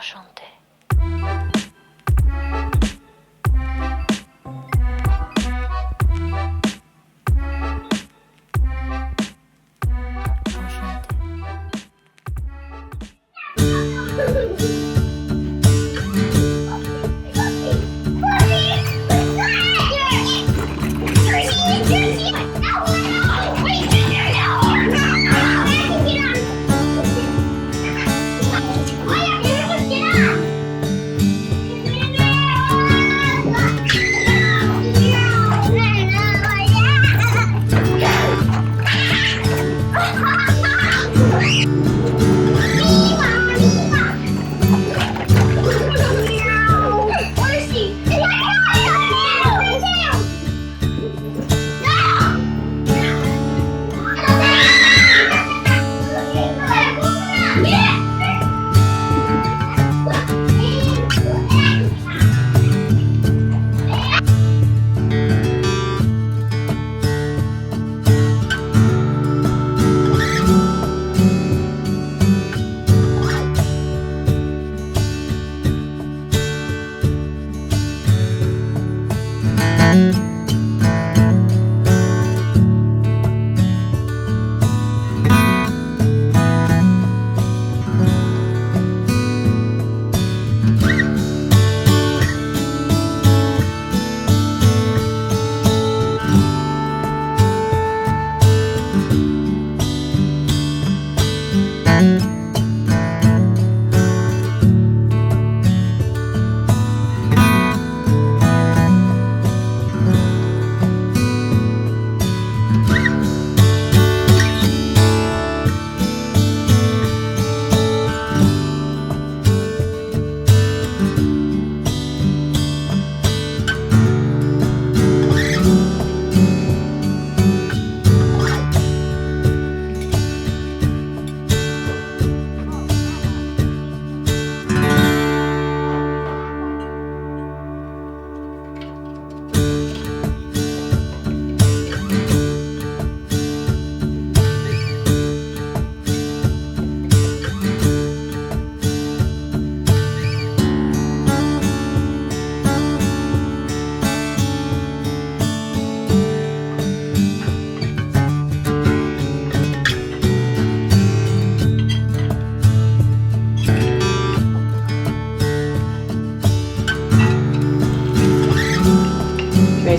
Enchanté.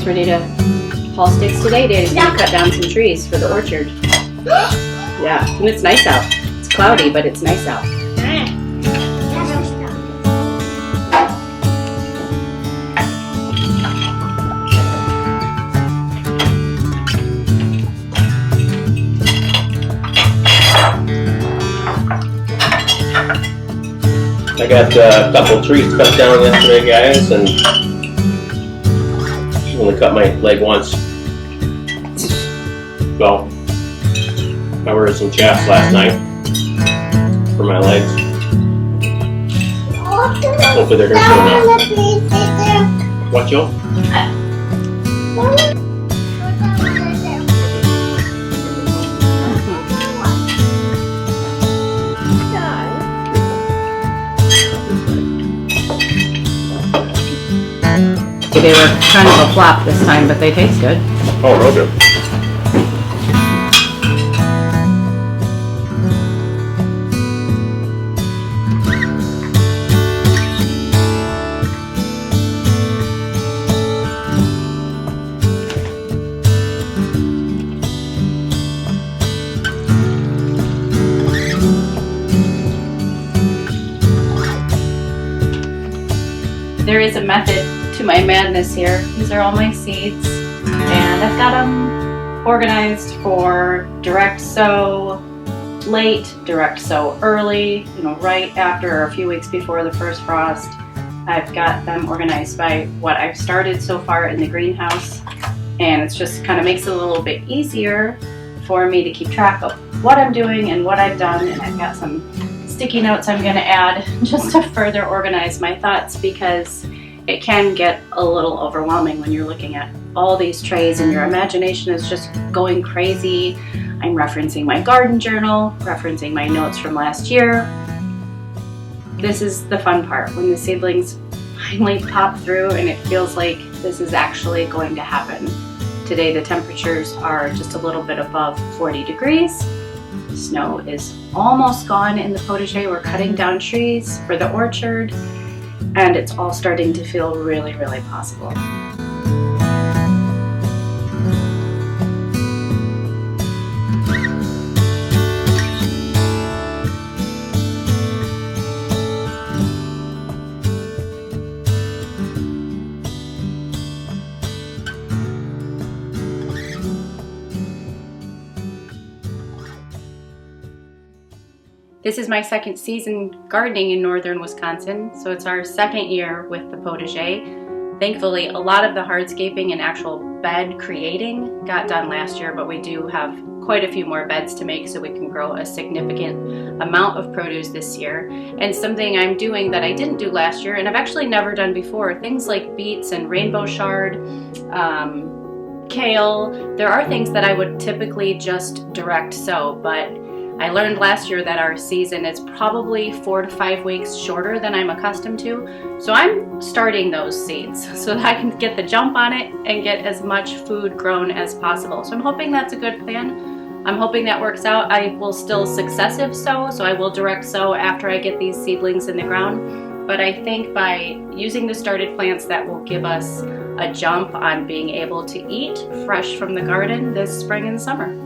Ready to haul sticks today, Daddy's gonna cut down some trees for the orchard. Yeah, and it's nice out. It's cloudy, but it's nice out. I got a couple trees cut down yesterday, guys, and only cut my leg once. Well, I ordered some chaps last night for my legs. Hopefully they're gonna turn out. What, Joe? They were kind of a flop this time, but they taste good. Oh, real good. There is a method to my madness here. These are all my seeds, and I've got them organized for direct sow late, direct sow early, right after or a few weeks before the first frost. I've got them organized by what I've started so far in the greenhouse, and it's just kind of makes it a little bit easier for me to keep track of what I'm doing and what I've done. And I've got some sticky notes I'm going to add just to further organize my thoughts, because it can get a little overwhelming when you're looking at all these trays and your imagination is just going crazy. I'm referencing my garden journal, referencing my notes from last year, this is the fun part, when the seedlings finally pop through and it feels like this is actually going to happen. Today the temperatures are just a little bit above 40 degrees. Snow is almost gone in the potager. We're cutting down trees for the orchard, and it's all starting to feel really, really possible. This is my second season gardening in northern Wisconsin, so it's our second year with the potager. Thankfully, a lot of the hardscaping and actual bed creating got done last year, but we do have quite a few more beds to make so we can grow a significant amount of produce this year. And something I'm doing that I didn't do last year, and I've actually never done before, things like beets and rainbow chard, kale. There are things that I would typically just direct sow, but I learned last year that our season is probably 4 to 5 weeks shorter than I'm accustomed to. So I'm starting those seeds so that I can get the jump on it and get as much food grown as possible. So I'm hoping that's a good plan. I'm hoping that works out. I will still successive sow, so I will direct sow after I get these seedlings in the ground. But I think by using the started plants, that will give us a jump on being able to eat fresh from the garden this spring and summer.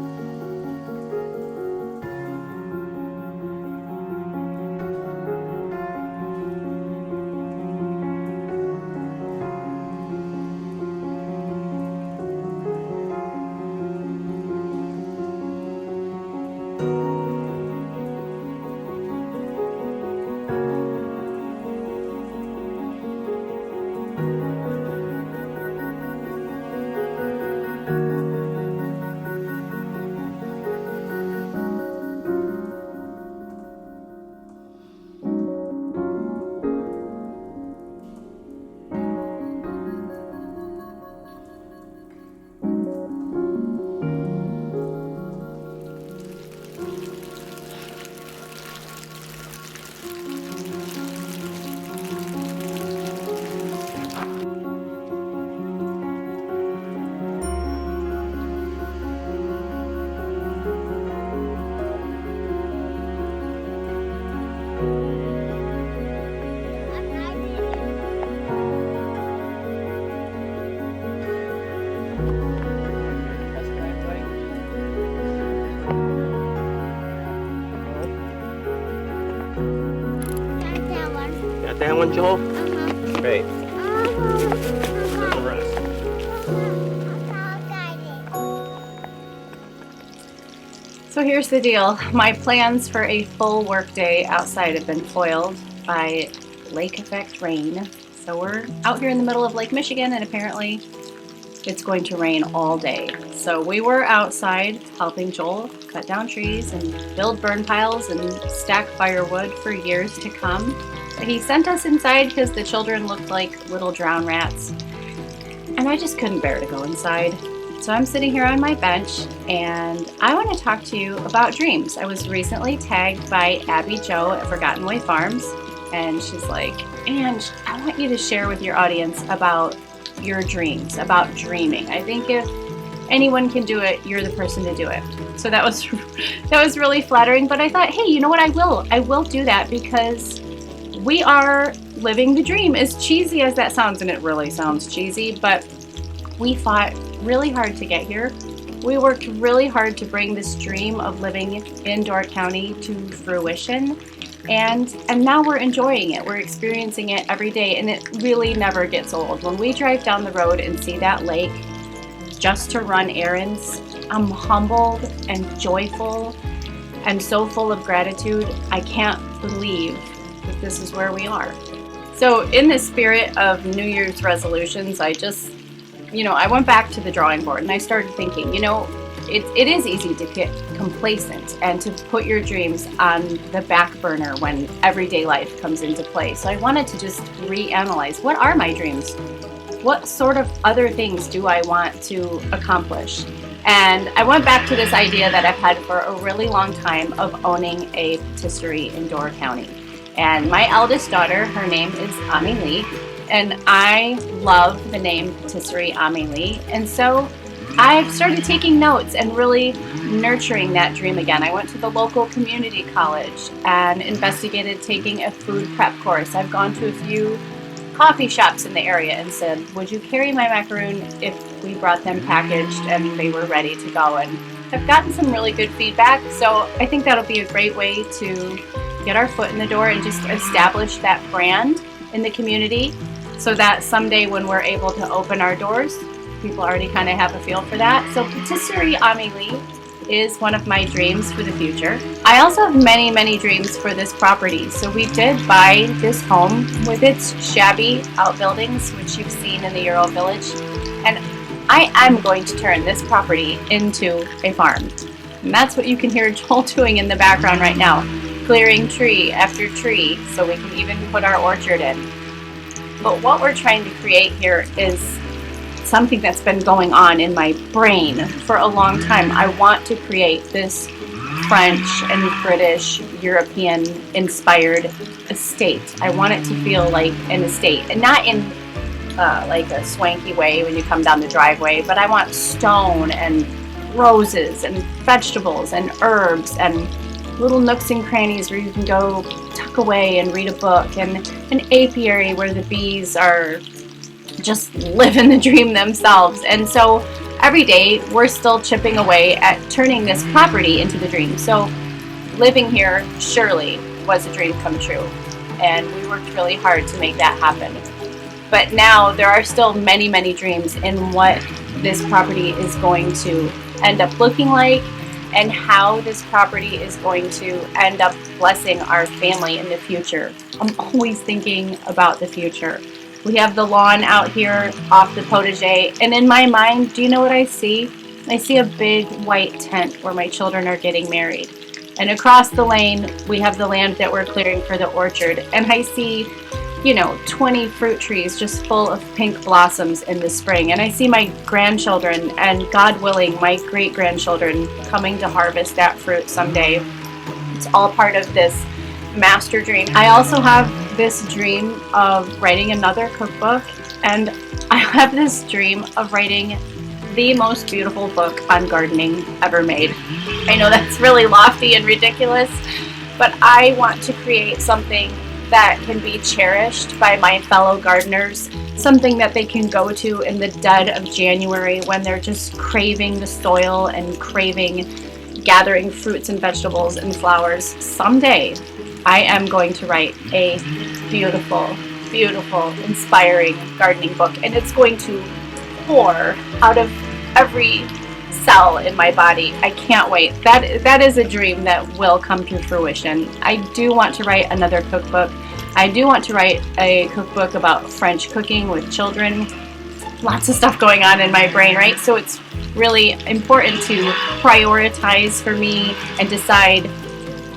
That one, Joel? Uh-huh. Great. So here's the deal. My plans for a full work day outside have been foiled by lake effect rain. So we're out here in the middle of Lake Michigan, and apparently it's going to rain all day. So we were outside helping Joel cut down trees and build burn piles and stack firewood for years to come. He sent us inside because the children looked like little drowned rats, and I just couldn't bear to go inside. So I'm sitting here on my bench, and I want to talk to you about dreams. I was recently tagged by Abby Jo at Forgotten Way Farms, and she's like, "Ange, I want you to share with your audience about your dreams, about dreaming. I think if anyone can do it, you're the person to do it." So that was really flattering, but I thought, hey, you know what, I will do that because we are living the dream, as cheesy as that sounds, and it really sounds cheesy, but we fought really hard to get here. We worked really hard to bring this dream of living in Door County to fruition, and now we're enjoying it. We're experiencing it every day, and it really never gets old. When we drive down the road and see that lake just to run errands, I'm humbled and joyful and so full of gratitude. I can't believe that this is where we are. So in the spirit of New Year's resolutions, I went back to the drawing board and I started thinking, it is easy to get complacent and to put your dreams on the back burner when everyday life comes into play. So I wanted to just reanalyze, what are my dreams? What sort of other things do I want to accomplish? And I went back to this idea that I've had for a really long time of owning a patisserie in Door County. And my eldest daughter, her name is Amelie, and I love the name Patisserie Amelie. And so I've started taking notes and really nurturing that dream again. I went to the local community college and investigated taking a food prep course. I've gone to a few coffee shops in the area and said, would you carry my macaroon if we brought them packaged and they were ready to go? And I've gotten some really good feedback, so I think that'll be a great way to get our foot in the door and just establish that brand in the community, so that someday when we're able to open our doors, people already kind of have a feel for that. So Patisserie Amelie is one of my dreams for the future. I also have many, many dreams for this property. So we did buy this home with its shabby outbuildings, which you've seen in the Euro Village. And I am going to turn this property into a farm. And that's what you can hear Joel doing in the background right now, clearing tree after tree so we can even put our orchard in. But what we're trying to create here is something that's been going on in my brain for a long time. I want to create this French and British, European inspired estate. I want it to feel like an estate, and not in like a swanky way when you come down the driveway, but I want stone and roses and vegetables and herbs and little nooks and crannies where you can go tuck away and read a book, and an apiary where the bees are just living the dream themselves. And so every day we're still chipping away at turning this property into the dream. So living here surely was a dream come true, and we worked really hard to make that happen. But now there are still many, many dreams in what this property is going to end up looking like, and how this property is going to end up blessing our family in the future. I'm always thinking about the future. We have the lawn out here off the Potager, and in my mind, do you know what I see? I see a big white tent where my children are getting married. And across the lane, we have the land that we're clearing for the orchard. And I see, 20 fruit trees just full of pink blossoms in the spring. And I see my grandchildren, and God willing, my great-grandchildren coming to harvest that fruit someday. It's all part of this master dream. I also have this dream of writing another cookbook, and I have this dream of writing the most beautiful book on gardening ever made. I know that's really lofty and ridiculous, but I want to create something that can be cherished by my fellow gardeners, something that they can go to in the dead of January when they're just craving the soil and craving gathering fruits and vegetables and flowers. Someday I am going to write a beautiful, beautiful, inspiring gardening book, and it's going to pour out of every cell in my body. I can't wait. That is a dream that will come to fruition. I do want to write another cookbook. I do want to write a cookbook about French cooking with children. Lots of stuff going on in my brain, right? So it's really important to prioritize for me and decide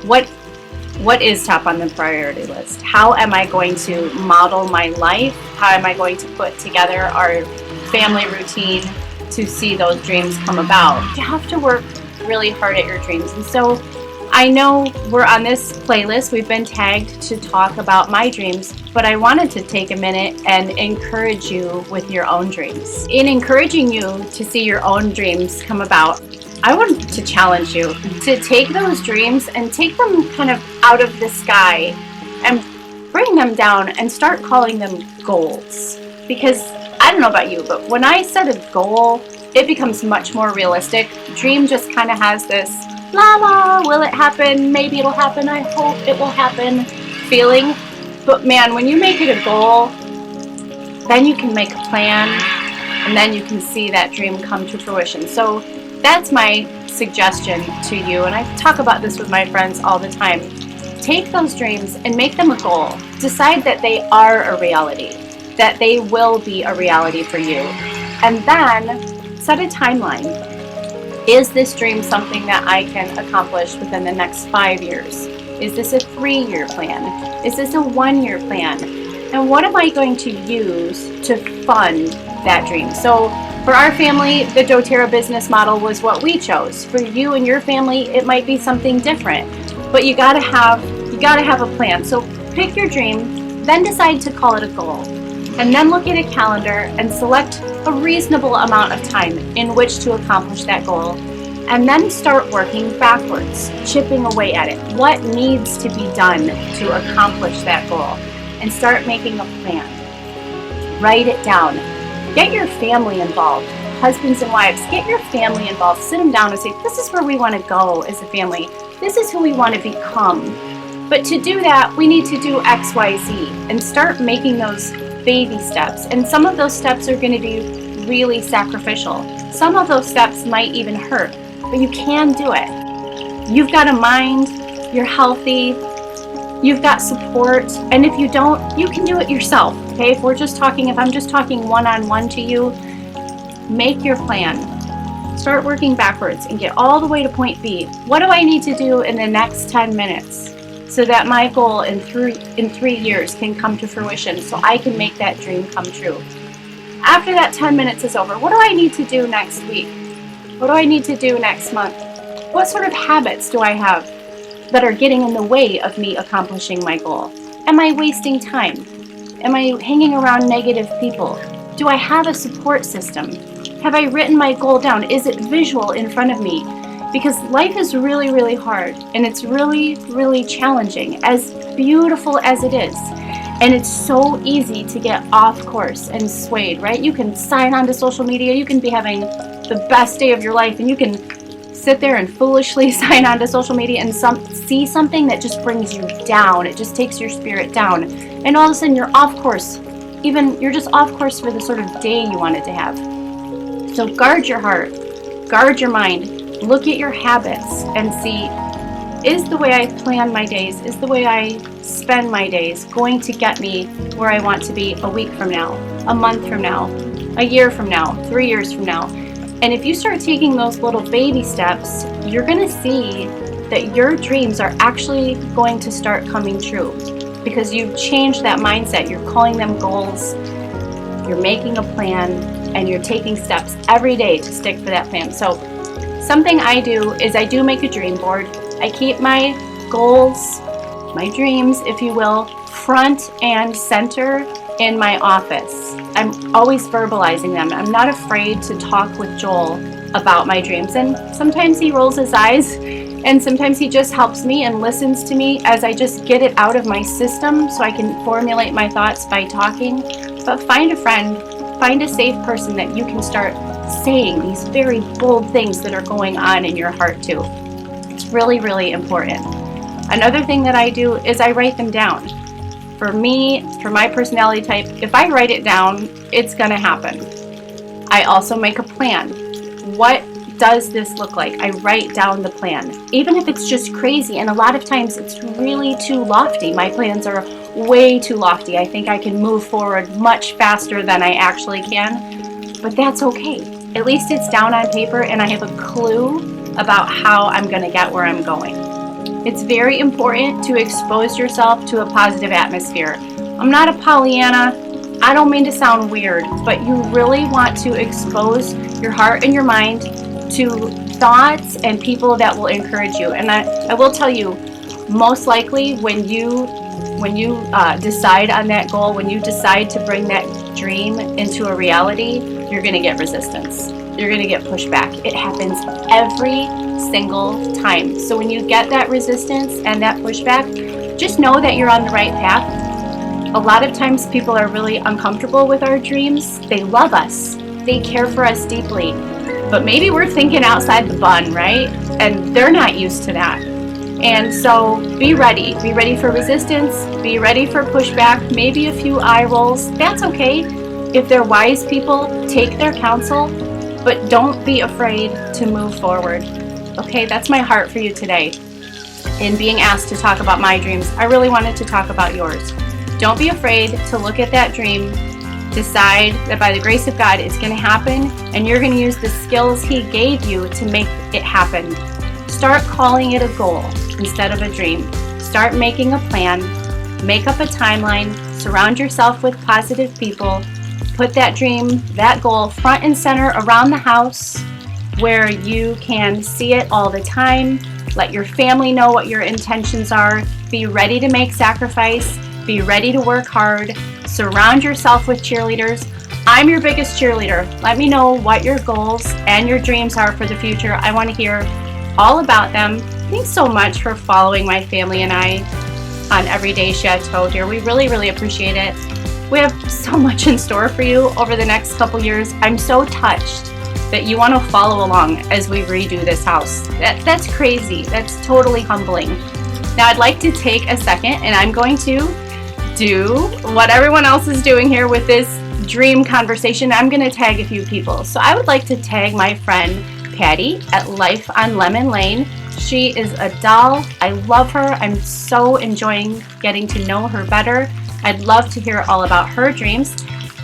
what is top on the priority list. How am I going to model my life? How am I going to put together our family routine to see those dreams come about? You have to work really hard at your dreams. And so I know we're on this playlist, we've been tagged to talk about my dreams, but I wanted to take a minute and encourage you with your own dreams. In encouraging you to see your own dreams come about, I want to challenge you to take those dreams and take them kind of out of the sky and bring them down and start calling them goals. Because I don't know about you, but when I set a goal, it becomes much more realistic. Dream just kind of has this la la, will it happen? Maybe it'll happen. I hope it will happen feeling. But man, when you make it a goal, then you can make a plan, and then you can see that dream come to fruition. So that's my suggestion to you, and I talk about this with my friends all the time. Take those dreams and make them a goal. Decide that they are a reality, that they will be a reality for you, and then set a timeline. Is this dream something that I can accomplish within the next 5 years? Is this a 3-year plan? Is this a 1-year plan? And what am I going to use to fund that dream? So for our family, the doTERRA business model was what we chose. For you and your family, it might be something different. But you gotta have a plan. So Pick your dream, then decide to call it a goal. And then look at a calendar and select a reasonable amount of time in which to accomplish that goal. And then start working backwards, chipping away at it. What needs to be done to accomplish that goal? And start making a plan. Write it down. Get your family involved. Husbands and wives, get your family involved. Sit them down and say, this is where we want to go as a family. This is who we want to become. But to do that, we need to do X, Y, Z and start making those baby steps. And some of those steps are going to be really sacrificial. Some of those steps might even hurt, but you can do it. You've got a mind, you're healthy, you've got support, and if you don't, you can do it yourself, okay? If I'm just talking one-on-one to you, make your plan. Start working backwards and get all the way to point B. What do I need to do in the next 10 minutes so that my goal in 3 years can come to fruition, so I can make that dream come true? After that 10 minutes is over, what do I need to do next week? What do I need to do next month? What sort of habits do I have that are getting in the way of me accomplishing my goal? Am I wasting time? Am I hanging around negative people? Do I have a support system? Have I written my goal down? Is it visual in front of me? Because life is really, really hard, and it's really, really challenging, as beautiful as it is. And it's so easy to get off course and swayed, right? You can sign on to social media, you can be having the best day of your life, and you can sit there and foolishly sign on to social media and see something that just brings you down. It just takes your spirit down. And all of a sudden you're off course. You're just off course for the sort of day you wanted to have. So guard your heart, guard your mind, look at your habits and see, is the way I plan my days, is the way I spend my days going to get me where I want to be a week from now, a month from now, a year from now, 3 years from now? And if you start taking those little baby steps, you're going to see that your dreams are actually going to start coming true because you've changed that mindset. You're calling them goals, you're making a plan, and you're taking steps every day to stick to that plan. So something I do is I do make a dream board. I keep my goals, my dreams, if you will, front and center in my office. I'm always verbalizing them. I'm not afraid to talk with Joel about my dreams. And sometimes he rolls his eyes, and sometimes he just helps me and listens to me as I just get it out of my system so I can formulate my thoughts by talking. But find a friend, find a safe person that you can start saying these very bold things that are going on in your heart too. It's really, really important. Another thing that I do is I write them down. For me, for my personality type, if I write it down, it's going to happen. I also make a plan. What does this look like? I write down the plan. Even if it's just crazy, and a lot of times it's really too lofty. My plans are way too lofty. I think I can move forward much faster than I actually can, but that's okay. At least it's down on paper and I have a clue about how I'm going to get where I'm going. It's very important to expose yourself to a positive atmosphere. I'm not a Pollyanna. I don't mean to sound weird, but you really want to expose your heart and your mind to thoughts and people that will encourage you. And I will tell you, most likely when you decide on that goal, when you decide to bring that dream into a reality, you're going to get resistance. You're going to get pushback. It happens every single time. So when you get that resistance and that pushback, just know that you're on the right path. A lot of times people are really uncomfortable with our dreams. They love us. They care for us deeply. But maybe we're thinking outside the bun, right? And they're not used to that. And so be ready. Be ready for resistance. Be ready for pushback. Maybe a few eye rolls. That's okay. If they're wise people, take their counsel. But don't be afraid to move forward. Okay, that's my heart for you today. In being asked to talk about my dreams, I really wanted to talk about yours. Don't be afraid to look at that dream, decide that by the grace of God it's going to happen, and you're going to use the skills He gave you to make it happen. Start calling it a goal instead of a dream. Start making a plan, make up a timeline, surround yourself with positive people, put that dream, that goal front and center around the house where you can see it all the time, Let your family know what your intentions are. Be ready to make sacrifice. Be ready to work hard. Surround yourself with cheerleaders. I'm your biggest cheerleader. Let me know what your goals and your dreams are for the future. I want to hear all about them. Thanks so much for following my family and I on Everyday Château, dear. We really, really appreciate it. We have so much in store for you over the next couple years. I'm so touched that you want to follow along as we redo this house. That's crazy. That's totally humbling. Now I'd like to take a second and I'm going to do what everyone else is doing here with this dream conversation. I'm going to tag a few people. So I would like to tag my friend Patty at Life on Lemon Lane. She is a doll. I love her. I'm so enjoying getting to know her better. I'd love to hear all about her dreams.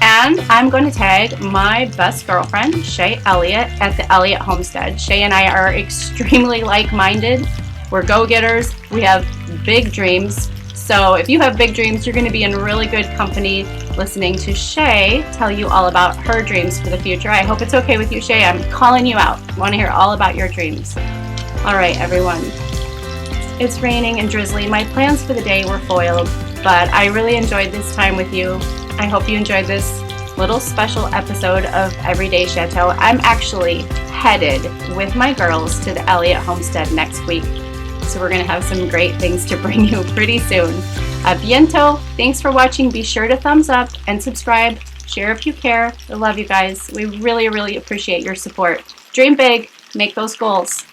And I'm going to tag my best girlfriend, Shay Elliott, at the Elliott Homestead. Shay and I are extremely like-minded. We're go-getters. We have big dreams. So if you have big dreams, you're going to be in really good company listening to Shay tell you all about her dreams for the future. I hope it's okay with you, Shay. I'm calling you out. I want to hear all about your dreams. All right, everyone. It's raining and drizzly. My plans for the day were foiled, but I really enjoyed this time with you. I hope you enjoyed this little special episode of Everyday Château. I'm actually headed with my girls to the Elliott Homestead next week. So we're going to have some great things to bring you pretty soon. A biento. Thanks for watching. Be sure to thumbs up and subscribe. Share if you care. I love you guys. We really, really appreciate your support. Dream big. Make those goals.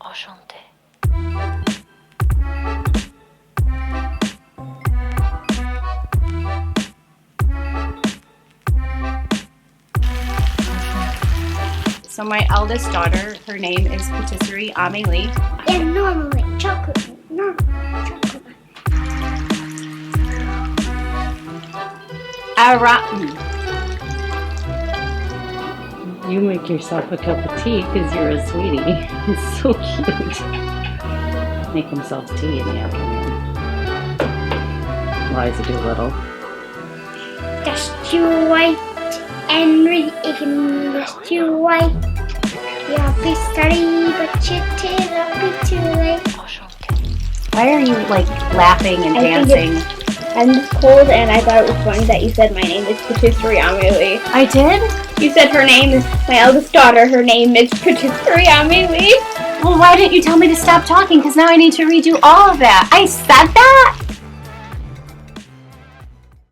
Enchanté. So my eldest daughter, her name is Patisserie Amélie. And normally chocolate. You make yourself a cup of tea because you're a sweetie. It's so cute. Make themselves tea in the afternoon. Liza Doolittle. Just you wait and read again. Just you wait. You'll be study, but it'll be too late. Enchanté. Why are you like laughing and I think dancing? I'm just cold, and I thought it was funny that you said my name is Patisserie Amélie. I did? You said her name is my eldest daughter. Her name is Patisserie Amélie. Well, why didn't you tell me to stop talking? Because now I need to redo all of that. I said that?